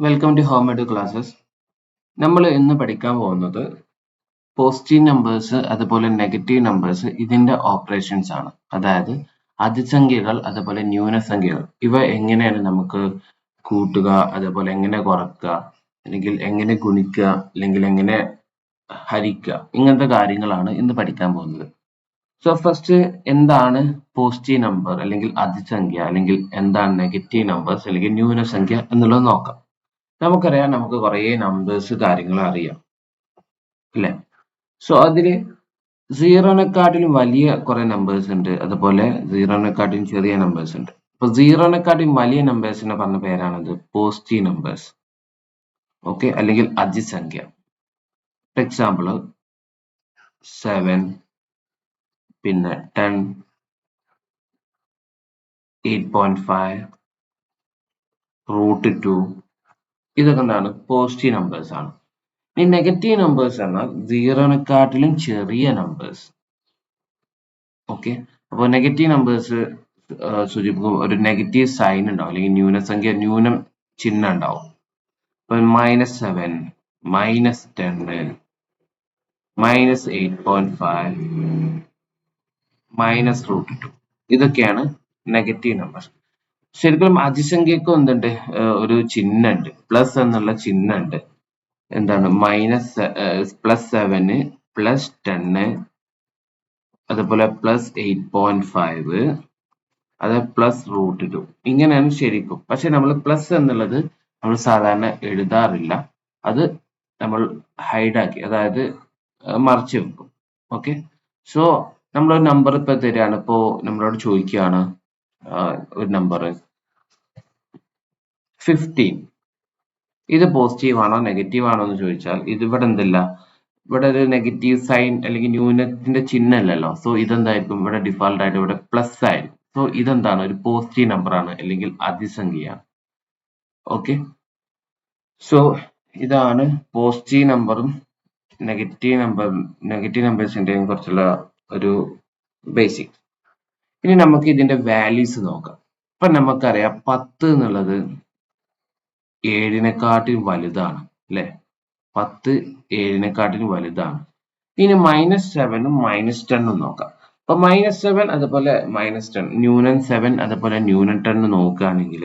Welcome to home edu classes. നമ്മൾ ഇന്ന് പഠിക്കാൻ പോകുന്നത് പോസിറ്റീവ് നമ്പേഴ്സ് അതുപോലെ നെഗറ്റീവ് നമ്പേഴ്സ് ഇതിന്റെ ഓപ്പറേഷൻസ് ആണ്. അതായത് അതിസംഖ്യകൾ അതുപോലെ ന്യൂനസംഖ്യകൾ ഇവ എങ്ങനെയാണ് നമുക്ക് കൂട്ടുക, അതുപോലെ എങ്ങനെ കുറക്കുക, അല്ലെങ്കിൽ എങ്ങനെ ഗുണിക്കുക, അല്ലെങ്കിൽ എങ്ങനെ ഹരിക്കുക, ഇങ്ങനത്തെ കാര്യങ്ങളാണ് ഇന്ന് പഠിക്കാൻ പോകുന്നത്. സോ ഫസ്റ്റ് എന്താണ് പോസിറ്റീവ് നമ്പർ അല്ലെങ്കിൽ അതിസംഖ്യ, അല്ലെങ്കിൽ എന്താണ് നെഗറ്റീവ് നമ്പേഴ്സ് അല്ലെങ്കിൽ ന്യൂനസംഖ്യ എന്നുള്ളത് നോക്കാം. നമുക്കറിയാം, നമുക്ക് കുറേ നമ്പേഴ്സ് കാര്യങ്ങൾ അറിയാം അല്ലെ. സോ അതില് സീറോനെക്കാട്ടിലും വലിയ കുറെ നമ്പേഴ്സ് ഉണ്ട്, അതുപോലെ സീറോനെക്കാട്ടിലും ചെറിയ നമ്പേഴ്സ് ഉണ്ട്. അപ്പൊ സീറോനെക്കാട്ടിലും വലിയ നമ്പേഴ്സിനെ പറഞ്ഞ പേരാണത് പോസിറ്റീവ് നമ്പേഴ്സ്. ഓക്കെ, അല്ലെങ്കിൽ അതിസംഖ്യ. ഫോർ എക്സാമ്പിൾ 7, പിന്നെ 10, 8.5, √2, ഇതൊക്കെ എന്താണ് പോസിറ്റീവ് നമ്പേഴ്സ് ആണ്. ഈ നെഗറ്റീവ് നമ്പേഴ്സ് എന്നാൽ സീറോനെക്കാട്ടിലും ചെറിയ നമ്പേഴ്സ്. ഓക്കെ, അപ്പോൾ നെഗറ്റീവ് നമ്പേഴ്സ് സൂചിപ്പിക്കും ഒരു നെഗറ്റീവ് സൈൻ ഉണ്ടാവും, അല്ലെങ്കിൽ ന്യൂനസംഖ്യ ന്യൂനം ചിഹ്നം ഉണ്ടാവും. ഇപ്പൊ -7, -10, -8.5, -√2, ഇതൊക്കെയാണ് നെഗറ്റീവ് നമ്പർ. ശരിക്കും അതിസംഖ്യക്കും എന്തുണ്ട്, ഒരു ചിഹ്നം ഉണ്ട്, പ്ലസ് എന്നുള്ള ചിഹ്നം ഉണ്ട്. എന്താണ് +7, +10, അതുപോലെ +8.5, അത് +√2, ഇങ്ങനെയാണ് ശരിക്കും. പക്ഷെ നമ്മൾ പ്ലസ് എന്നുള്ളത് നമ്മൾ സാധാരണ എഴുതാറില്ല, അത് നമ്മൾ ഹൈഡാക്കി, അതായത് മറച്ചു വെക്കും. ഓക്കെ, സോ നമ്മളൊരു നമ്പർ ഇപ്പൊ തരികയാണ്, ഇപ്പോ നമ്മളോട് ചോദിക്കുകയാണ് ഒരു നമ്പർ 15, ഇത് പോസിറ്റീവ് ആണോ നെഗറ്റീവ് ആണോ എന്ന് ചോദിച്ചാൽ ഇതിവിടെ എന്തില്ല, ഇവിടെ ഒരു നെഗറ്റീവ് സൈൻ അല്ലെങ്കിൽ ന്യൂനത്തിന്റെ ചിഹ്നം ഇല്ലല്ലോ. സോ ഇതെന്തായിരിക്കും, ഇവിടെ ഡിഫോൾട്ട് ആയിട്ട് ഇവിടെ പ്ലസ് ആയിരിക്കും. സോ ഇതെന്താണ്, ഒരു പോസിറ്റീവ് നമ്പർ ആണ്, അല്ലെങ്കിൽ അതിസംഖ്യയാണ്. ഓക്കെ, സോ ഇതാണ് പോസിറ്റീവ് നമ്പറും നെഗറ്റീവ് നമ്പേഴ്സിന്റെയും കുറിച്ചുള്ള ഒരു ബേസിക്. ഇനി നമുക്ക് ഇതിന്റെ വാല്യൂസ് നോക്കാം. ഇപ്പൊ നമുക്കറിയാം 10 എന്നുള്ളത് 7-നെക്കാട്ടിലും വലുതാണ് അല്ലെ. 10 7-നെക്കാട്ടിലും വലുതാണ്. ഇനി -7ഉം -10ഉം നോക്കാം. അപ്പൊ -7 അതുപോലെ -10, ന്യൂനം 7 അതുപോലെ ന്യൂനം 10 നോക്കുകയാണെങ്കിൽ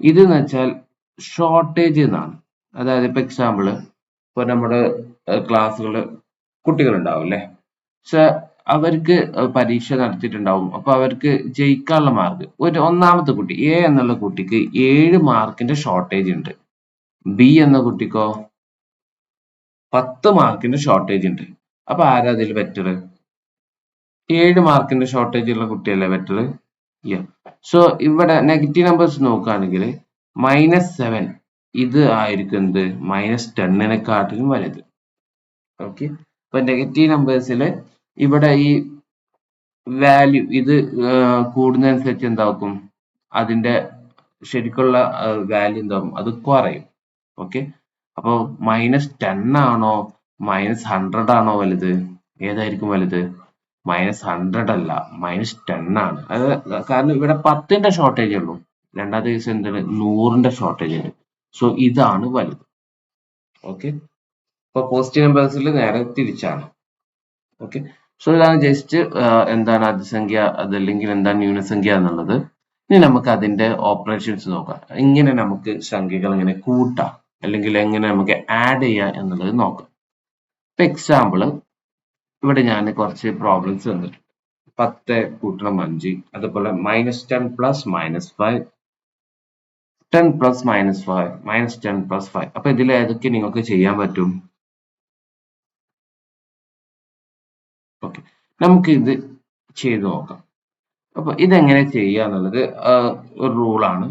ഇത് എന്ന് വെച്ചാൽ ഷോർട്ടേജ് എന്നാണ്. അതായത് ഇപ്പൊ എക്സാമ്പിൾ, ഇപ്പൊ നമ്മുടെ ക്ലാസ്സുകളിൽ കുട്ടികൾ ഉണ്ടാവും അല്ലെ. പക്ഷെ അവർക്ക് പരീക്ഷ നടത്തിയിട്ടുണ്ടാവും. അപ്പൊ അവർക്ക് ജയിക്കാനുള്ള മാർക്ക്, ഒരു ഒന്നാമത്തെ കുട്ടി എ എന്നുള്ള കുട്ടിക്ക് 7 മാർക്കിന്റെ ഷോർട്ടേജ് ഉണ്ട്. ബി എന്ന കുട്ടിക്കോ 10 മാർക്കിന്റെ ഷോർട്ടേജ് ഉണ്ട്. അപ്പൊ ആരാ അതിൽ ബെറ്റർ? 7 മാർക്കിന്റെ ഷോർട്ടേജ് ഉള്ള കുട്ടിയല്ലേ ബെറ്റർ? സോ ഇവിടെ നെഗറ്റീവ് നമ്പേഴ്സ് നോക്കുകയാണെങ്കിൽ -7 ഇത് ആയിരിക്കും എന്ത്, -10നെക്കാട്ടിലും വലുത്. ഓക്കെ, അപ്പൊ നെഗറ്റീവ് നമ്പേഴ്സിൽ ഇവിടെ ഈ വാല്യൂ ഇത് കൂടുന്നതനുസരിച്ച് എന്താക്കും, അതിന്റെ ശരിക്കുള്ള വാല്യൂ എന്താകും, അത് കുറയും. ഓക്കെ, അപ്പൊ -10 ആണോ -100 ആണോ വലുത്? ഏതായിരിക്കും വലുത്? -100 അല്ല, -10 ആണ്. അത് കാരണം ഇവിടെ 10ന്റെ ഷോർട്ടേജ് ഉള്ളൂ, രണ്ടാമത്തെ കേസ് എന്താണ് 100ന്റെ ഷോർട്ടേജ് ഉണ്ട്. സോ ഇതാണ് വലുത്. ഓക്കെ, അപ്പൊ പോസിറ്റീവ് നമ്പേഴ്സിൽ നേരെ തിരിച്ചാണ്. ഓക്കെ, സോ ഇതാണ് ജസ്റ്റ് എന്താണ് അതിസംഖ്യ അതല്ലെങ്കിൽ എന്താണ് ന്യൂനസംഖ്യ എന്നുള്ളത്. ഇനി നമുക്ക് അതിന്റെ ഓപ്പറേഷൻസ് നോക്കാം. എങ്ങനെ നമുക്ക് സംഖ്യകൾ എങ്ങനെ കൂട്ടാം, അല്ലെങ്കിൽ എങ്ങനെ നമുക്ക് ആഡ് ചെയ്യാം എന്നുള്ളത് നോക്കാം. ഇപ്പൊ എക്സാമ്പിൾ, ഇവിടെ ഞാൻ കുറച്ച് പ്രോബ്ലംസ് തന്നിട്ടുണ്ട്. 10 കൂട്ടണം 5, അതുപോലെ -10 + -5, 10 + -5, -10 + 5. അപ്പൊ ഇതിൽ ഏതൊക്കെ നിങ്ങൾക്ക് ചെയ്യാൻ പറ്റും? ഓക്കെ, നമുക്ക് ഇത് ചെയ്തു നോക്കാം. അപ്പൊ ഇതെങ്ങനെ ചെയ്യുക എന്നുള്ളത് ഒരു റൂളാണ്.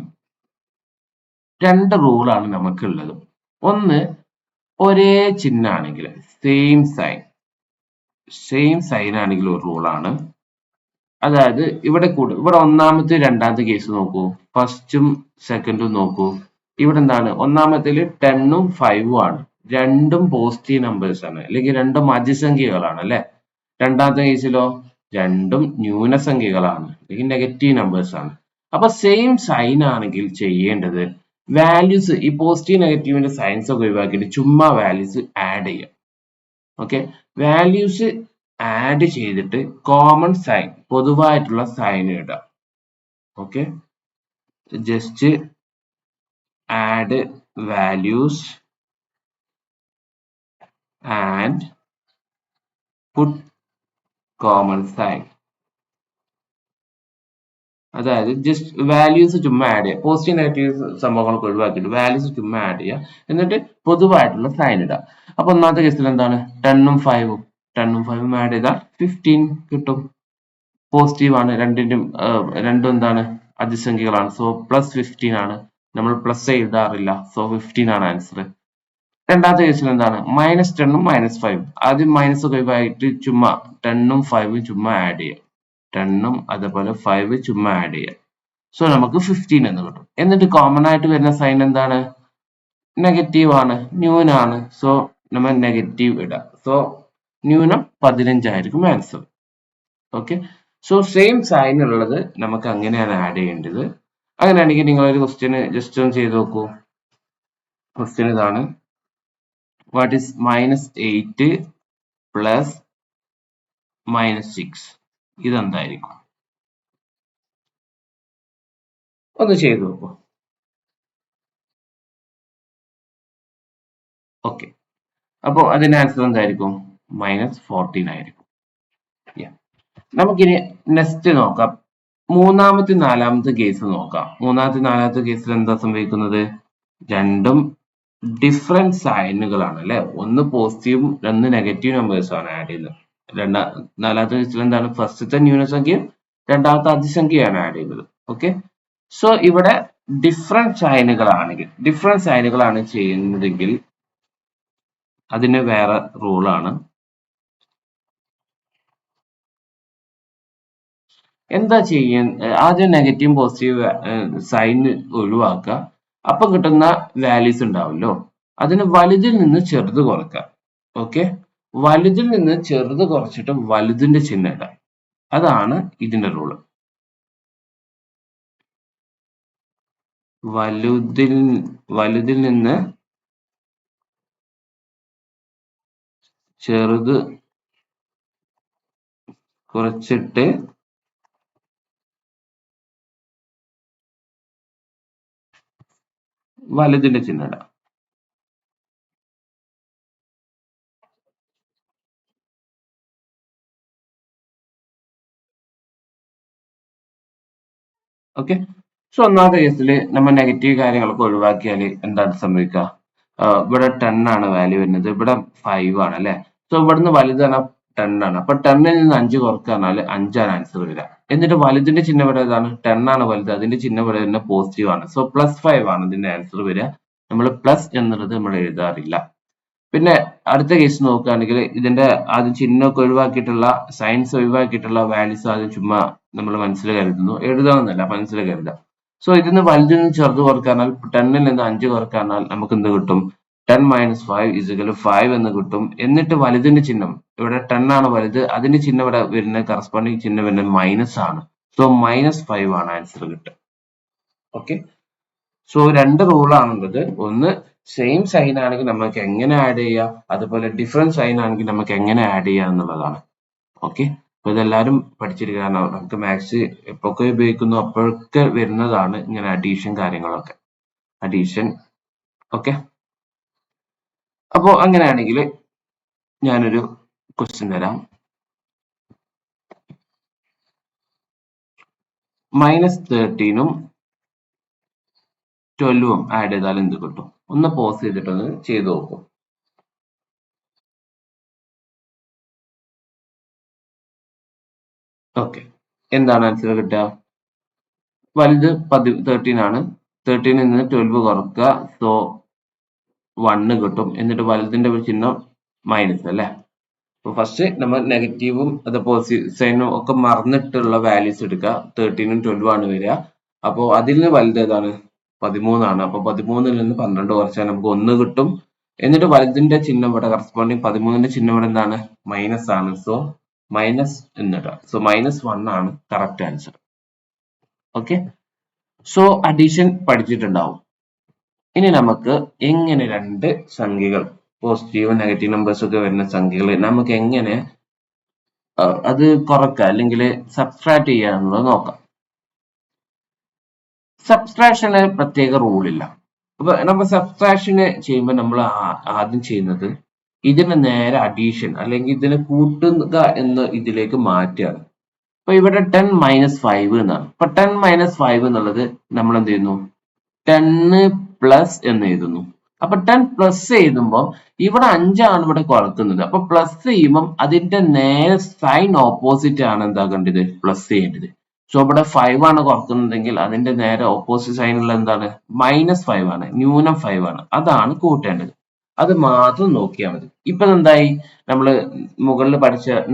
2 റൂളാണ് നമുക്കുള്ളത്. ഒന്ന്, ഒരേ ചിഹ്നമാണെങ്കിൽ സെയിം സൈൻ ആണെങ്കിൽ ഒരു റൂളാണ്. അതായത് ഇവിടെ ഒന്നാമത്തെ രണ്ടാമത്തെ കേസ് നോക്കൂ, ഫസ്റ്റും സെക്കൻഡും നോക്കൂ. ഇവിടെ എന്താണ്, ഒന്നാമത്തേല് 10ഉം 5ഉം ആണ്, രണ്ടും പോസിറ്റീവ് നമ്പേഴ്സ് ആണ്, അല്ലെങ്കിൽ രണ്ടും അതിസംഖ്യകളാണ് അല്ലെ. രണ്ടാമത്തെ കേസിലോ രണ്ടും ന്യൂനസംഖ്യകളാണ്, അല്ലെങ്കിൽ നെഗറ്റീവ് നമ്പേഴ്സ് ആണ്. അപ്പൊ സെയിം സൈൻ ആണെങ്കിൽ ചെയ്യേണ്ടത് വാല്യൂസ് ഈ പോസിറ്റീവ് നെഗറ്റീവിന്റെ സയൻസ് ഒക്കെ ഒഴിവാക്കിയിട്ട് ചുമ്മാ വാല്യൂസ് ആഡ് ചെയ്യാം. ഓക്കെ, വാല്യൂസ് ആഡ് ചെയ്തിട്ട് കോമൺ സൈൻ പൊതുവായിട്ടുള്ള സൈൻ ഇടാം. Okay, just add values and put common sign. അതായത് ജസ്റ്റ് വാല്യൂസ് ചുമ്മാ ആഡ് ചെയ്യുക, പോസിറ്റീവ് നെഗറ്റീവ് സംഭവങ്ങളൊക്കെ ഒഴിവാക്കിയിട്ട് വാല്യൂസ് ചുമ്മാ ആഡ് ചെയ്യുക, എന്നിട്ട് പൊതുവായിട്ടുള്ള സൈൻ ഇടുക. അപ്പൊ ഒന്നാമത്തെ കേസിൽ എന്താണ് 10 ഉം 5 ആഡ് ചെയ്താൽ 15 കിട്ടും. പോസിറ്റീവ് ആണ്, രണ്ടും എന്താണ് അതിസംഖ്യകളാണ്, സോ +15 ആണ്. നമ്മൾ പ്ലസ് എഴുതാറില്ല, സോ 15 ആണ് ആൻസർ. രണ്ടാമത്തെ കേസിൽ എന്താണ് -10 ഉം -5, ആദ്യം മൈനസ് ഒക്കെ ഒഴിവായിട്ട് ചുമ്മാ 10 ഉം 5 ഉം ചുമ്മാ ആഡ് ചെയ്യുക, 10 ഉം അതുപോലെ 5 ചുമ്മാ ആഡ് ചെയ്യുക. സോ നമുക്ക് 15 എന്ന് കിട്ടും. എന്നിട്ട് കോമൺ ആയിട്ട് വരുന്ന സൈൻ എന്താണ്, നെഗറ്റീവ് ആണ്, ന്യൂനാണ്. സോ നമ്മൾ നെഗറ്റീവ് ഇടാം. സോ ന്യൂനം 15 ആയിരിക്കും answer. Okay, so same sign ഉള്ളത് നമുക്ക് അങ്ങനെയാണ് ആഡ് ചെയ്യേണ്ടത്. അങ്ങനെയാണെങ്കിൽ നിങ്ങൾ ഒരു ക്വസ്റ്റ്യൻ ജസ്റ്റ് ഒന്ന് ചെയ്ത് നോക്കൂ. ക്വസ്റ്റ്യൻ ഇതാണ്, വാട്ട് ഈസ് -8 പ്ലസ് -6? ഇതെന്തായിരിക്കും? ഒന്ന് ചെയ്തു നോക്കൂ. ഓക്കെ, അപ്പോൾ അതിന്റെ ആൻസർ എന്തായിരിക്കും? -14 ആയിരിക്കും. നമുക്കിനി നെക്സ്റ്റ് നോക്കാം. മൂന്നാമത്തെ നാലാമത്തെ കേസ് നോക്കാം. മൂന്നാമത്തെ നാലാമത്തെ കേസിൽ എന്താ സംഭവിക്കുന്നത്? രണ്ടും ഡിഫറെന്റ് സൈനുകളാണ് അല്ലെ. ഒന്ന് പോസിറ്റീവും ഒന്ന് നെഗറ്റീവ് നമ്പേഴ്സും ആണ് ആഡ് ചെയ്യുന്നത്. നാലാമത്തെ കേസിൽ എന്താണ്, ഫസ്റ്റത്തെ ന്യൂനസംഖ്യയും രണ്ടാമത്തെ അതിസംഖ്യയാണ് ആഡ് ചെയ്യുന്നത്. ഓക്കെ, സോ ഇവിടെ ഡിഫറെന്റ് സൈനുകളാണ് ചെയ്യുന്നതെങ്കിൽ അതിന് വേറെ റൂളാണ്. എന്താ ചെയ്യാൻ, ആദ്യം നെഗറ്റീവ് പോസിറ്റീവ് സൈൻ ഒഴിവാക്കുക. അപ്പൊ കിട്ടുന്ന വാല്യൂസ് ഉണ്ടാവുമല്ലോ, അതിന് വലുതിൽ നിന്ന് ചെറുത് കുറക്കുക. ഓക്കെ, വലുതിൽ നിന്ന് ചെറുത് കുറച്ചിട്ട് വലുതിന്റെ ചിഹ്നം ഇടാം. അതാണ് ഇതിന്റെ റൂള്. വലുതിൽ നിന്ന് ചെറുത് കുറച്ചിട്ട് വലുതിന്റെ ചിഹ്നം ഇടാം. ഓക്കെ, സോ ഒന്നാമത്തെ കേസിൽ നമ്മൾ നെഗറ്റീവ് കാര്യങ്ങളൊക്കെ ഒഴിവാക്കിയാൽ എന്താണ് സംഭവിക്കുക? ഇവിടെ 10 ആണ് വാല്യൂ വരുന്നത്, ഇവിടെ 5 ആണ് അല്ലെ. സോ ഇവിടുന്ന് വലുതാണ് 10 ആണ്. അപ്പൊ 10ൽ നിന്ന് 5 കുറക്കാന്നാൽ 5 ആണ് ആൻസർ വരിക. എന്നിട്ട് വലുതിന്റെ ചിഹ്നം ഇവിടെ ഏതാണ്? 10 ആണ് വലുത്, അതിന്റെ ചിഹ്നം ഇവിടെ തന്നെ പോസിറ്റീവ് ആണ്. സോ +5 ആണ് ഇതിന്റെ ആൻസർ വരിക. നമ്മൾ പ്ലസ് എന്നുള്ളത് നമ്മൾ എഴുതാറില്ല. പിന്നെ അടുത്ത കേസ് നോക്കുകയാണെങ്കിൽ ഇതിന്റെ ആദ്യം ചിഹ്നമൊക്കെ ഒഴിവാക്കിയിട്ടുള്ള സയൻസ് ഒഴിവാക്കിയിട്ടുള്ള വാല്യൂസ് ആദ്യം ചുമ്മാ നമ്മൾ മനസ്സിൽ കരുതുന്നു, എഴുതാമെന്നല്ല, മനസ്സിൽ കരുതാം. സോ ഇതിന്ന് വലുതിൽ നിന്ന് ചെറുത് കുറക്കാനാൽ 10ൽ നിന്ന് 5 കുറക്കാനാൽ നമുക്ക് എന്ത് കിട്ടും? 10 - 5 = 5 എന്ന് കിട്ടും. എന്നിട്ട് വലുതിന്റെ ചിഹ്നം ഇവിടെ 10 ആണ് വലുത്, അതിന്റെ ചിഹ്നം ഇവിടെ വരുന്ന കറസ്പോണ്ടിങ് ചിഹ്നം വരുന്നത് മൈനസ് ആണ്. സോ -5 ആണ് ആൻസർ കിട്ടുക. ഓക്കെ, സോ രണ്ട് റൂളാണുള്ളത്. ഒന്ന് സെയിം സൈൻ ആണെങ്കിൽ നമുക്ക് എങ്ങനെ ആഡ് ചെയ്യാം, അതുപോലെ ഡിഫറെന്റ് സൈൻ ആണെങ്കിൽ നമുക്ക് എങ്ങനെ ആഡ് ചെയ്യാം എന്നുള്ളതാണ്. ഓക്കെ, അപ്പൊ ഇതെല്ലാവരും പഠിച്ചിരിക്കുക. കാരണം നമുക്ക് മാത്സ് എപ്പോഴൊക്കെ ഉപയോഗിക്കുന്നു അപ്പോഴൊക്കെ വരുന്നതാണ് ഇങ്ങനെ അഡീഷൻ കാര്യങ്ങളൊക്കെ. അഡീഷൻ. ഓക്കെ, അപ്പോ അങ്ങനെയാണെങ്കിൽ ഞാനൊരു ക്വസ്റ്റ്യൻ തരാം. -13 12 ആഡ് ചെയ്താൽ എന്ത് കിട്ടും? ഒന്ന് പോസ് ചെയ്തിട്ടൊന്ന് ചെയ്തു നോക്കും. ഓക്കെ, എന്താണ് ആൻസർ കിട്ടുക? വലുത് 13 ആണ്. 13ൽ നിന്ന് 12 കുറക്കുക, സോ 1 കിട്ടും. എന്നിട്ട് വലുതിന്റെ ചിഹ്നം മൈനസ് അല്ലെ. അപ്പൊ ഫസ്റ്റ് നമ്മൾ നെഗറ്റീവും അത് പോസിറ്റീവ് സൈനും ഒക്കെ മറന്നിട്ടുള്ള വാല്യൂസ് എടുക്കുക. 13ഉം 12ഉം ആണ് വരിക. അപ്പോൾ അതിൽ നിന്ന് വലുത് ഏതാണ്? 13 ആണ്. അപ്പൊ 13ൽ നിന്ന് 12 കുറച്ചാൽ നമുക്ക് 1 കിട്ടും. എന്നിട്ട് വലുതിന്റെ ചിഹ്നം ഇവിടെ കറസ്പോണ്ടിങ് 13ന്റെ ചിഹ്നം ഇവിടെ എന്താണ്? മൈനസ് ആണ്. സോ മൈനസ് എന്നിട്ട് സോ -1 ആണ് correct answer. Okay, so addition പഠിച്ചിട്ടുണ്ടാവും. ഇനി നമുക്ക് എങ്ങനെ രണ്ട് സംഖ്യകൾ പോസിറ്റീവ് നെഗറ്റീവ് നമ്പേഴ്സ് ഒക്കെ വരുന്ന സംഖ്യകൾ നമുക്ക് എങ്ങനെ അത് കുറക്കാം അല്ലെങ്കിൽ സബ്സ്ട്രാക്ട് ചെയ്യാന്നുള്ളത് നോക്കാം. സബ്സ്ട്രാക്ഷന് പ്രത്യേക റൂളില്ല. അപ്പൊ നമ്മൾ സബ്സ്ട്രാക്ഷന് ചെയ്യുമ്പോൾ നമ്മൾ ആദ്യം ചെയ്യുന്നത് ഇതിന് നേരെ അഡീഷൻ അല്ലെങ്കിൽ ഇതിനെ കൂട്ടുക എന്ന് ഇതിലേക്ക് മാറ്റുകയാണ്. അപ്പൊ ഇവിടെ 10 - 5 എന്നാണ്. അപ്പൊ 10 - 5 എന്നുള്ളത് നമ്മൾ എന്ത് ചെയ്യുന്നു, 10 പ്ലസ് എന്ന് എഴുതുന്നു. അപ്പൊ 10 പ്ലസ് എഴുതുമ്പോൾ ഇവിടെ 5 ആണ് ഇവിടെ കുറക്കുന്നത്. അപ്പൊ പ്ലസ് ചെയ്യുമ്പോൾ അതിന്റെ നേരെ സൈൻ ഓപ്പോസിറ്റ് ആണ് എന്താകേണ്ടത്, പ്ലസ് ചെയ്യേണ്ടത്. സോ ഇവിടെ 5 ആണ് കുറക്കുന്നതെങ്കിൽ അതിന്റെ നേരെ ഓപ്പോസിറ്റ് സൈനുള്ള എന്താണ്, -5 ആണ്, ന്യൂനം 5 ആണ്. അതാണ് കൂട്ടേണ്ടത്. അത് മാത്രം നോക്കിയാൽ മതി. ഇപ്പൊ എന്തായി, നമ്മള് മുകളിൽ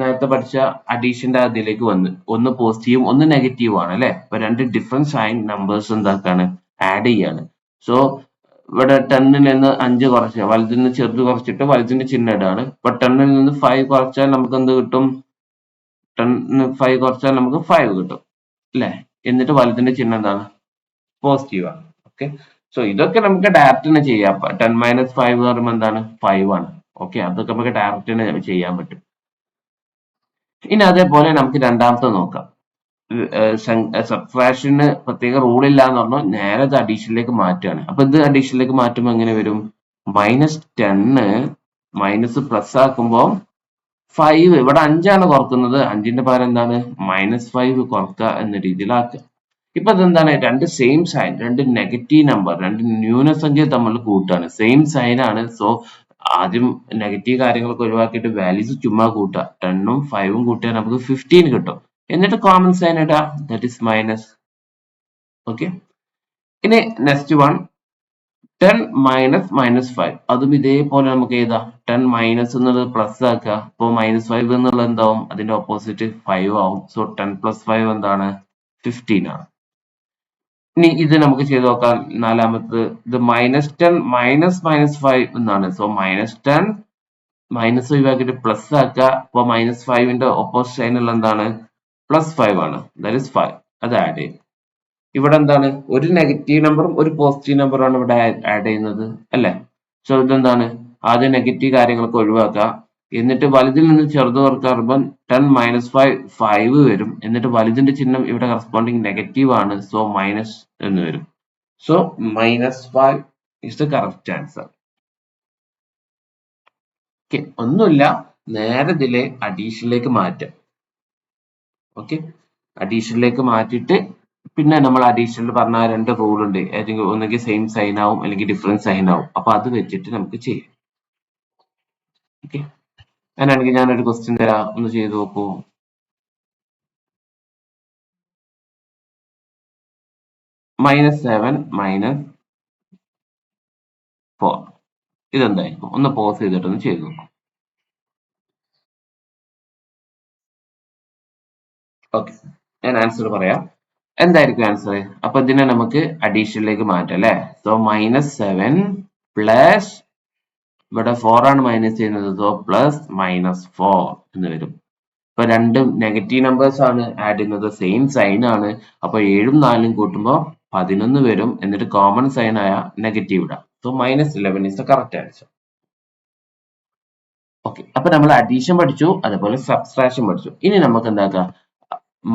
നേരത്തെ പഠിച്ച അഡീഷന്റെ അതിലേക്ക് വന്ന് ഒന്ന് പോസിറ്റീവും ഒന്ന് നെഗറ്റീവും ആണ് അല്ലെ. അപ്പൊ രണ്ട് ഡിഫറെന്റ് സൈൻ നമ്പേഴ്സ് എന്താക്കാണ്, ആഡ് ചെയ്യാണ്. സോ ഇവിടെ 10ൽ നിന്ന് 5 കുറച്ച് വലുതിൽ നിന്ന് ചെറുത് കുറച്ചിട്ട് വലുതിന്റെ ചിഹ്നം ഇടാണ്. ഇപ്പൊ 10ൽ നിന്ന് 5 കുറച്ചാൽ നമുക്ക് എന്ത് കിട്ടും, 5 കുറച്ചാൽ നമുക്ക് 5 കിട്ടും അല്ലെ. എന്നിട്ട് വലുതിന്റെ ചിഹ്നം എന്താണ്, പോസിറ്റീവ് ആണ്. ഓക്കെ, സോ ഇതൊക്കെ നമുക്ക് ഡയറക്റ്റ് തന്നെ ചെയ്യാം. 10 - 5 എന്ന് പറയുമ്പോൾ എന്താണ്, 5 ആണ്. ഓക്കെ, അതൊക്കെ നമുക്ക് ഡയറക്റ്റ് തന്നെ ചെയ്യാൻ പറ്റും. ഇനി അതേപോലെ നമുക്ക് രണ്ടാമത്തെ നോക്കാം. സബ്ട്രാക്ഷന് പ്രത്യേക റൂൾ ഇല്ല എന്ന് പറഞ്ഞു, നേരെ ഇത് അഡീഷനിലേക്ക് മാറ്റുകയാണ്. അപ്പൊ ഇത് അഡീഷനിലേക്ക് മാറ്റുമ്പോൾ എങ്ങനെ വരും, -10 മൈനസ് പ്ലസ് ആക്കുമ്പോൾ 5, ഇവിടെ 5 ആണ് കുറക്കുന്നത്, 5ന്റെ പകരം എന്താണ്, -5 കുറക്കുക എന്ന രീതിയിലാക്കുക. ഇപ്പൊ ഇതെന്താണ്, രണ്ട് സെയിം സൈൻ, രണ്ട് നെഗറ്റീവ് നമ്പർ, രണ്ട് ന്യൂനസംഖ്യ തമ്മിൽ കൂട്ടാണ്, സെയിം സൈൻ ആണ്. സോ ആദ്യം നെഗറ്റീവ് കാര്യങ്ങളൊക്കെ ഒഴിവാക്കിയിട്ട് വാല്യൂസ് ചുമ്മാ കൂട്ടുക. 10ഉം 5ഉം കൂട്ടിയാൽ നമുക്ക് 15 കിട്ടും. എന്നിട്ട് കോമൺ സൈൻ ഇടുക, ദാറ്റ് ഈസ് മൈനസ്. ഓക്കെ, ഇനി നെക്സ്റ്റ് വൺ 10 - -5, അതും ഇതേപോലെ നമുക്ക് എഴുതാം. 10 മൈനസ് എന്നുള്ളത് പ്ലസ് ആക്കുക. അപ്പോൾ -5 എന്നുള്ളത് എന്താവും, അതിന്റെ ഓപ്പോസിറ്റ് 5 ആവും. സോ 10 + 5 എന്താണ്, 15 ആണ്. ഇനി ഇത് നമുക്ക് ചെയ്ത് നോക്കാം. നാലാമത് ഇത് -10 - -5 എന്നാണ്. സോ -10 മൈനസ് ഒഴിവാക്കിയിട്ട് പ്ലസ് ആക്കുക. അപ്പൊ -5ന്റെ ഓപ്പോസിറ്റ് സൈനുള്ള എന്താണ്, +5 ആണ്. That is 5. അത് ആഡ് ചെയ്യും. ഇവിടെ എന്താണ്, ഒരു നെഗറ്റീവ് നമ്പറും ഒരു പോസിറ്റീവ് നമ്പറും ഇവിടെ ആഡ് ചെയ്യുന്നത് അല്ലെ. സോ ഇതെന്താണ്, ആദ്യം നെഗറ്റീവ് കാര്യങ്ങളൊക്കെ ഒഴിവാക്കുക. എന്നിട്ട് വലുതിൽ നിന്ന് ചെറുത് കുറക്കുമ്പോൾ 10 - 5 വരും. എന്നിട്ട് വലുതിന്റെ ചിഹ്നം ഇവിടെ കറസ്പോണ്ടിങ് നെഗറ്റീവ് ആണ്. സോ മൈനസ് എന്ന് വരും. So -5 is the correct answer. Okay, ഒന്നുമില്ല, നേരെ ഇതിലെ അഡീഷനിലേക്ക് മാറ്റാം. ഓക്കെ, അഡീഷനിലേക്ക് മാറ്റിയിട്ട് പിന്നെ നമ്മൾ അഡീഷനിൽ പറഞ്ഞ രണ്ട് റൂൾ ഉണ്ട്. ഏതെങ്കിലും ഒന്നെങ്കിൽ സെയിം സൈൻ ആവും അല്ലെങ്കിൽ ഡിഫറെന്റ് സൈൻ ആവും. അപ്പൊ അത് വെച്ചിട്ട് നമുക്ക് ചെയ്യാം. ഓക്കെ, അങ്ങനെയാണെങ്കിൽ ഞാനൊരു ക്വസ്റ്റ്യൻ തരാം, ഒന്ന് ചെയ്ത് നോക്കൂ. -7 - 4 ഇതെന്തായിരിക്കും, ഒന്ന് പോസ് ചെയ്തിട്ടൊന്ന് ചെയ്ത് നോക്കും. ഓക്കെ, ഞാൻ ആൻസർ പറയാം. എന്തായിരിക്കും ആൻസർ? അപ്പൊ ഇതിനെ നമുക്ക് അഡീഷനിലേക്ക് മാറ്റാം അല്ലെ. സോ -7 പ്ലസ്, ഇവിടെ 4 ആണ് മൈനസ് ചെയ്യുന്നത്. സോ +-4 എന്ന് വരും. ഇപ്പൊ രണ്ടും നെഗറ്റീവ് നമ്പേഴ്സ് ആണ് ആഡ് ചെയ്യുന്നത്, സെയിം സൈൻ ആണ്. അപ്പൊ 7ഉം 4ഉം കൂട്ടുമ്പോൾ 11 വരും. എന്നിട്ട് കോമൺ സൈൻ ആയ നെഗറ്റീവ് ഇടാം. So -11 is the correct answer. Okay, അപ്പൊ നമ്മൾ അഡീഷൻ പഠിച്ചു, അതുപോലെ സബ്സ്ട്രാക്ഷൻ പഠിച്ചു. ഇനി നമുക്ക് എന്താക്കാം,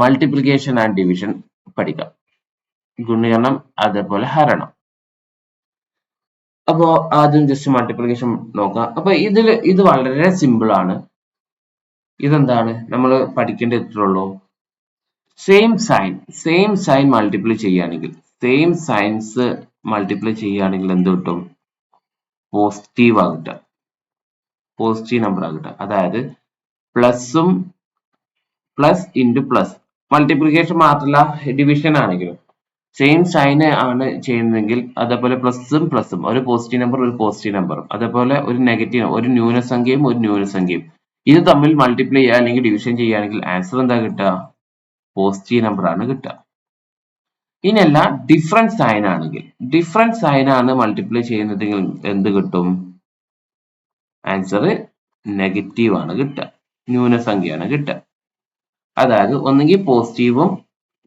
മൾട്ടിപ്ലിക്കേഷൻ ആൻഡ് ഡിവിഷൻ പഠിക്കാം. ഗുണനം അതേപോലെ ഹരണം. അപ്പോ ആദ്യം ജസ്റ്റ് മൾട്ടിപ്ലിക്കേഷൻ നോക്കാം. അപ്പൊ ഇത് വളരെ സിമ്പിൾ ആണ്. ഇതെന്താണ്, നമ്മൾ പഠിക്കേണ്ട ഇത്രേ ഉള്ളൂ. സെയിം സൈൻ മൾട്ടിപ്ലൈ ചെയ്യുകയാണെങ്കിൽ, സെയിം സൈൻസ് മൾട്ടിപ്ലൈ ചെയ്യുകയാണെങ്കിൽ എന്ത് കിട്ടും, പോസിറ്റീവ് ആകിട്ട, പോസിറ്റീവ് നമ്പർ ആകിട്ട. അതായത് പ്ലസും പ്ലസ് ഇൻറ്റു പ്ലസ്. മൾട്ടിപ്ലിക്കേഷൻ മാത്രമല്ല, ഡിവിഷൻ ആണെങ്കിലും സെയിം സൈൻ ആണ് ചെയ്യുന്നതെങ്കിൽ, അതേപോലെ പ്ലസും പ്ലസും, ഒരു പോസിറ്റീവ് നമ്പർ ഒരു പോസിറ്റീവ് നമ്പറും, അതേപോലെ ഒരു നെഗറ്റീവ്, ഒരു ന്യൂനസംഖ്യയും ഒരു ന്യൂനസംഖ്യയും, ഇത് തമ്മിൽ മൾട്ടിപ്ലൈ ചെയ്യുക അല്ലെങ്കിൽ ഡിവിഷൻ ചെയ്യുകയാണെങ്കിൽ ആൻസർ എന്താ കിട്ടുക, പോസിറ്റീവ് നമ്പർ ആണ് കിട്ടുക. ഇനിയല്ല, ഡിഫറെന്റ് സൈൻ ആണെങ്കിൽ, ഡിഫറെന്റ് സൈൻ ആണ് മൾട്ടിപ്ലൈ ചെയ്യുന്നതെങ്കിൽ എന്ത് കിട്ടും, ആൻസർ നെഗറ്റീവ് ആണ് കിട്ടുക, ന്യൂനസംഖ്യയാണ് കിട്ടുക. അതായത് ഒന്നുകിൽ പോസിറ്റീവും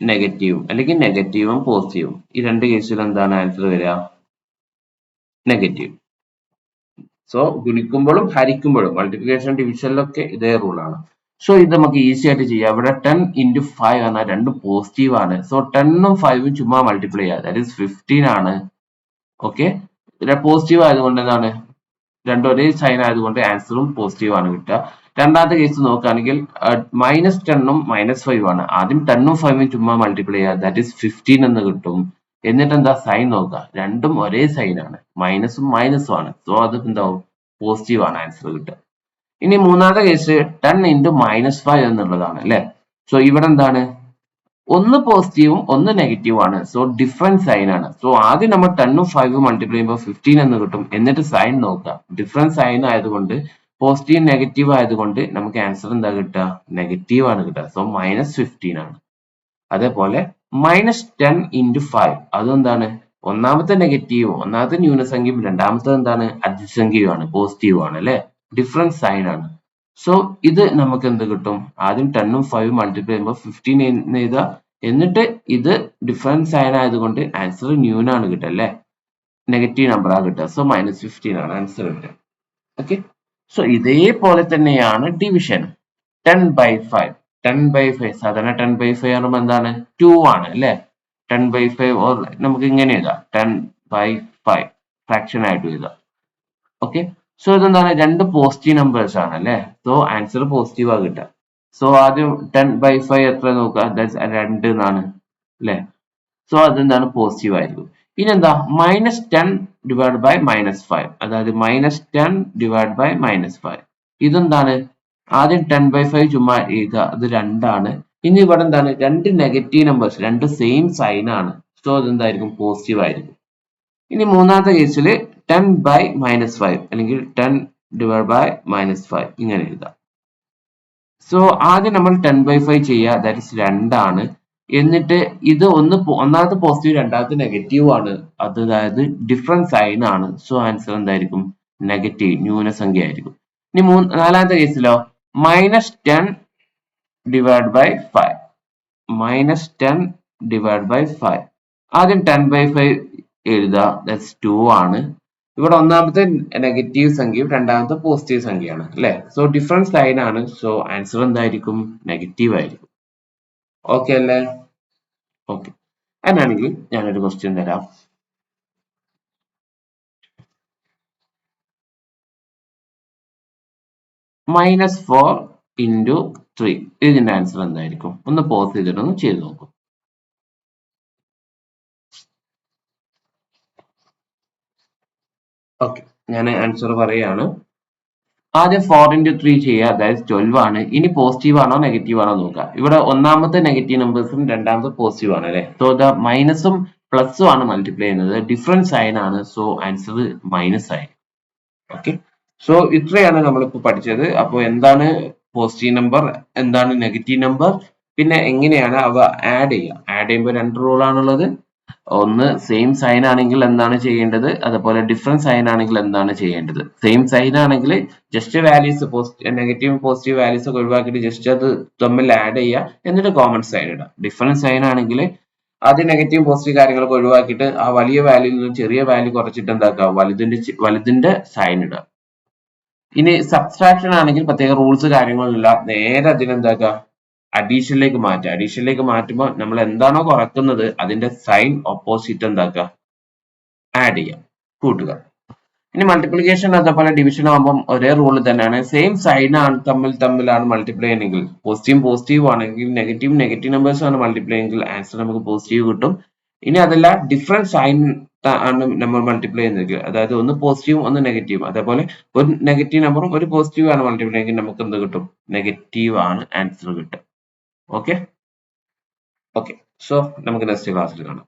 നെഗറ്റീവും അല്ലെങ്കിൽ നെഗറ്റീവും പോസിറ്റീവും. ഈ രണ്ട് കേസിൽ എന്താണ് ആൻസർ വരിക, നെഗറ്റീവ്. സോ ഗുണിക്കുമ്പോഴും ഹരിക്കുമ്പോഴും മൾട്ടിപ്ലിക്കേഷൻ ഡിവിഷനിലൊക്കെ ഇതേ റൂളാണ്. സോ ഇത് നമുക്ക് ഈസി ആയിട്ട് ചെയ്യാം. ഇവിടെ 10 into 5 പറഞ്ഞാൽ രണ്ടും പോസിറ്റീവ് ആണ്. സോ 10ഉം 5ഉം ചുമ്മാ മൾട്ടിപ്ലൈ ചെയ്യുക, ദാറ്റ് ഈസ് 15 ആണ്. ഓക്കെ, പോസിറ്റീവ് ആയതുകൊണ്ട് എന്താണ്, രണ്ടും ഒരേ സൈൻ ആയതുകൊണ്ട് ആൻസറും പോസിറ്റീവ് ആണ് കിട്ടുക. രണ്ടാമത്തെ കേസ് നോക്കുകയാണെങ്കിൽ -10ഉം -5 ആണ്. ആദ്യം 10ഉം 5ഉം ചുമ്മാ മൾട്ടിപ്ലൈ ചെയ്യുക, ദാറ്റ് ഈസ് 15 എന്ന് കിട്ടും. എന്നിട്ട് എന്താ സൈൻ നോക്കുക, രണ്ടും ഒരേ സൈൻ ആണ്, മൈനസും മൈനസും ആണ്. സോ അത് എന്താവും, പോസിറ്റീവ് ആണ് ആൻസർ കിട്ടുക. ഇനി മൂന്നാമത്തെ കേസ് 10 into -5 എന്നുള്ളതാണ് അല്ലെ. സോ ഇവിടെ എന്താണ്, ഒന്ന് പോസിറ്റീവും ഒന്ന് നെഗറ്റീവും ആണ്. സോ ഡിഫറൻറ്റ് സൈൻ ആണ്. സോ ആദ്യം നമ്മൾ 10ഉം 5ഉം മൾട്ടിപ്ലൈ ചെയ്യുമ്പോൾ 15 എന്ന് കിട്ടും. എന്നിട്ട് സൈൻ നോക്കുക, ഡിഫറൻറ്റ് സൈൻ ആയതുകൊണ്ട് പോസിറ്റീവ് നെഗറ്റീവ് ആയതുകൊണ്ട് നമുക്ക് ആൻസർ എന്താ കിട്ടുക, നെഗറ്റീവ് ആണ് കിട്ടുക. സോ -15 ആണ്. അതേപോലെ -10 into 5 അതെന്താണ്, ഒന്നാമത്തെ നെഗറ്റീവ്, ഒന്നാമത്തെ ന്യൂനസംഖ്യയും രണ്ടാമത്തെ എന്താണ്, അതിസംഖ്യയുമാണ്, പോസിറ്റീവ് ആണ് അല്ലെ, ഡിഫറൻറ്റ് സൈൻ ആണ്. സോ ഇത് നമുക്ക് എന്ത് കിട്ടും, ആദ്യം 10ഉം 5ഉം മൾട്ടിപ്ലൈ ചെയ്യുമ്പോൾ 15 എന്ന് എഴുതുക. എന്നിട്ട് ഇത് ഡിഫറൻറ്റ് സൈൻ ആയതുകൊണ്ട് ആൻസർ ന്യൂനാണ് കിട്ടുക അല്ലെ, നെഗറ്റീവ് നമ്പർ ആണ് കിട്ടുക. സോ -15 ആണ് ആൻസർ കിട്ടുക. ഓക്കെ, സോ ഇതേപോലെ തന്നെയാണ് ഡിവിഷൻ. 10/5 10/5 സാധാരണ 10/5 ആകുമ്പോൾ എന്താണ്, 2 ആണ് അല്ലെ. 10/5 ഓർ നമുക്ക് ഇങ്ങനെ എഴുതാം, 10/5 ഫ്രാക്ഷൻ ആയിട്ട് എഴുതാം. ഓക്കെ, സോ ഇതെന്താണ്, രണ്ട് പോസിറ്റീവ് നമ്പേഴ്സ് ആണ് അല്ലെ. സോ ആൻസർ പോസിറ്റീവ് ആ കിട്ടുക. സോ ആദ്യം 10/5 എത്ര നോക്കുക, 2 എന്നാണ് അല്ലെ. സോ അതെന്താണ്, പോസിറ്റീവ് ആയിരിക്കും. ഇനി എന്താ, -10 divided by -5, അതായത് -10 divided by -5 ഇതെന്താണ്, ആദ്യം 10/5 ചുമ്മാ എഴുതുക, അത് 2 ആണ്. ഇനി ഇവിടെ എന്താണ്, രണ്ട് നെഗറ്റീവ് നമ്പേഴ്സ്, രണ്ട് സെയിം സൈൻ ആണ്. സോ അതെന്തായിരിക്കും, പോസിറ്റീവ് ആയിരിക്കും. ഇനി മൂന്നാമത്തെ കേസിൽ 10/-5 അല്ലെങ്കിൽ 10 divided by -5 ഇങ്ങനെ എഴുതാം. സോ ആദ്യം നമ്മൾ 10/5 ചെയ്യുക, ദാറ്റ് ഇസ് 2 ആണ്. എന്നിട്ട് ഇത് ഒന്നാമത്തെ പോസിറ്റീവ് രണ്ടാമത്തെ നെഗറ്റീവ് ആണ്, അതായത് ഡിഫറൻറ്റ് സൈൻ ആണ്. സോ ആൻസർ എന്തായിരിക്കും, നെഗറ്റീവ്, ന്യൂനസംഖ്യ ആയിരിക്കും. ഇനി നാലാമത്തെ കേസിലോ, -10 divided by 5 -10 divided by 5 ആദ്യം 10/5 എഴുതുക, ദാറ്റ്സ് 2 ആണ്. ഇവിടെ ഒന്നാമത്തെ നെഗറ്റീവ് സംഖ്യയും രണ്ടാമത്തെ പോസിറ്റീവ് സംഖ്യയാണ് അല്ലെ. സോ ഡിഫറൻറ്റ് സൈൻ ആണ്. സോ ആൻസർ എന്തായിരിക്കും, നെഗറ്റീവ് ആയിരിക്കും. ഓക്കെ അല്ലേ? ഓക്കെ, അങ്ങനെയാണെങ്കിൽ ഞാനൊരു ക്വസ്റ്റ്യൻ തരാം. -4 into 3 ഇതിന്റെ ആൻസർ എന്തായിരിക്കും, ഒന്ന് പോസ് ചെയ്തിട്ടൊന്ന് ചെയ്ത് നോക്കും. ഓക്കെ, ഞാൻ ആൻസർ പറയാണ്. ആദ്യം 4 into 3 ചെയ്യുക, അതായത് 12 ആണ്. ഇനി പോസിറ്റീവ് ആണോ നെഗറ്റീവ് ആണോ നോക്കുക. ഇവിടെ ഒന്നാമത്തെ നെഗറ്റീവ് നമ്പേഴ്സും രണ്ടാമത്തെ പോസിറ്റീവ് ആണ് അല്ലെ. സോ ദ മൈനസും പ്ലസും ആണ് മൾട്ടിപ്ലൈ ചെയ്യുന്നത്, ഡിഫറൻറ്റ് സൈൻ ആണ്. സോ ആൻസർ മൈനസ് ആയി. ഓക്കെ, സോ ഇത്രയാണ് നമ്മളിപ്പോൾ പഠിച്ചത്. അപ്പോൾ എന്താണ് പോസിറ്റീവ് നമ്പർ, എന്താണ് നെഗറ്റീവ് നമ്പർ, പിന്നെ എങ്ങനെയാണ് അവ ആഡ് ചെയ്യുക. ആഡ് ചെയ്യുമ്പോൾ രണ്ട് റൂളാണുള്ളത്. ഒന്ന് സെയിം സൈൻ ആണെങ്കിൽ എന്താണ് ചെയ്യേണ്ടത്, അതുപോലെ ഡിഫറെന്റ് സൈൻ ആണെങ്കിൽ എന്താണ് ചെയ്യേണ്ടത്. സെയിം സൈൻ ആണെങ്കിൽ just values negative positive values ഒക്കെ ഒഴിവാക്കിയിട്ട് ജസ്റ്റ് അത് തമ്മിൽ ആഡ് ചെയ്യുക, എന്നിട്ട് കോമൺ സൈൻ ഇടുക. ഡിഫറെന്റ് സൈൻ ആണെങ്കിൽ ആദ്യം നെഗറ്റീവ് പോസിറ്റീവ് കാര്യങ്ങളൊക്കെ ഒഴിവാക്കിയിട്ട് ആ വലിയ വാല്യൂയിൽ നിന്ന് ചെറിയ വാല്യൂ കുറച്ചിട്ട് എന്താക്കുക, വലുതിന്റെ സൈൻ ഇടുക. ഇനി സബ്സ്ട്രാക്ഷൻ ആണെങ്കിൽ പ്രത്യേക റൂൾസ് കാര്യങ്ങളില്ല, നേരെ അതിനെന്താക്കുക, അഡീഷനിലേക്ക് മാറ്റുക. അഡീഷനിലേക്ക് മാറ്റുമ്പോൾ നമ്മൾ എന്താണോ കുറക്കുന്നത് അതിന്റെ സൈൻ ഓപ്പോസിറ്റ് എന്താക്കുക, ആഡ് ചെയ്യുക, കൂട്ടുക. ഇനി മൾട്ടിപ്ലിക്കേഷൻ അതേപോലെ ഡിവിഷൻ ആകുമ്പോൾ ഒരേ റൂൾ തന്നെയാണ്. സെയിം സൈൻ ആണ് തമ്മിലാണ് മൾട്ടിപ്ലൈ ചെയ്യണമെങ്കിൽ പോസിറ്റീവ് ആണെങ്കിൽ നെഗറ്റീവ് നമ്പേഴ്സ് ആണ് മൾട്ടിപ്ലൈ എങ്കിൽ ആൻസർ നമുക്ക് പോസിറ്റീവ് കിട്ടും. ഇനി അതല്ല ഡിഫറെന്റ് സൈൻ ആണ് നമ്മൾ മൾട്ടിപ്ലൈ ചെയ്യുന്നത്, അതായത് ഒന്ന് പോസിറ്റീവും ഒന്ന് നെഗറ്റീവും, അതേപോലെ ഒരു നെഗറ്റീവ് നമ്പറും ഒരു പോസിറ്റീവ് ആണ് മൾട്ടിപ്ലൈ എങ്കിൽ നമുക്ക് എന്ത് കിട്ടും, നെഗറ്റീവ് ആണ് ആൻസർ കിട്ടും. ഓക്കെ, സോ നമുക്ക് നെക്സ്റ്റ് ക്ലാസ്സിൽ കാണാം.